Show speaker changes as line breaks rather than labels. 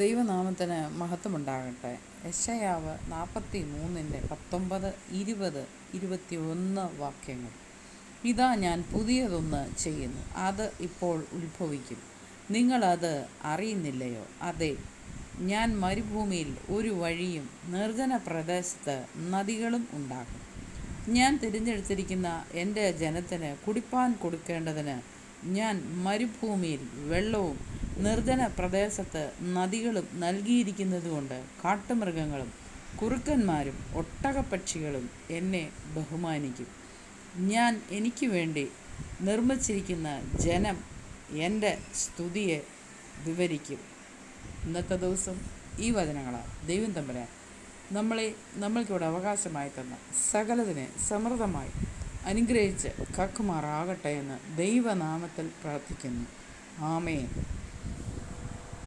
ദൈവനാമത്തിന് മഹത്വമുണ്ടാകട്ടെ. യെശയ്യാവ് 43:19, 20, 21 വാക്യങ്ങൾ. ഇതാ ഞാൻ പുതിയതൊന്ന് ചെയ്യുന്നു, അത് ഇപ്പോൾ ഉത്ഭവിക്കും, നിങ്ങളത് അറിയുന്നില്ലയോ? അതെ, ഞാൻ മരുഭൂമിയിൽ ഒരു വഴിയും നിർജ്ജന പ്രദേശത്ത് നദികളും ഉണ്ടാക്കും. ഞാൻ തിരഞ്ഞെടുത്തിരിക്കുന്ന എൻ്റെ ജനത്തിന് കുടിപ്പാൻ കൊടുക്കേണ്ടതിന് ഞാൻ മരുഭൂമിയിൽ വെള്ളവും നിർജ്ജന പ്രദേശത്ത് നദികളും നൽകിയിരിക്കുന്നതുകൊണ്ട് കാട്ടുമൃഗങ്ങളും കുറുക്കന്മാരും ഒട്ടകപ്പക്ഷികളും എന്നെ ബഹുമാനിക്കും. ഞാൻ എനിക്ക് വേണ്ടി നിർമ്മിച്ചിരിക്കുന്ന ജനം എൻ്റെ സ്തുതിയെ വിവരിക്കും. ഇന്നത്തെ ദിവസം ഈ വചനങ്ങളാൽ ദൈവം തമ്പുരാൻ നമ്മൾക്കിവിടെ അവകാശമായി തന്ന സകലതിനെ സമൃദ്ധമായി അനുഗ്രഹിച്ച് കാക്കുമാറാകട്ടെ എന്ന് ദൈവനാമത്തിൽ പ്രാർത്ഥിക്കുന്നു. ആമേൻ.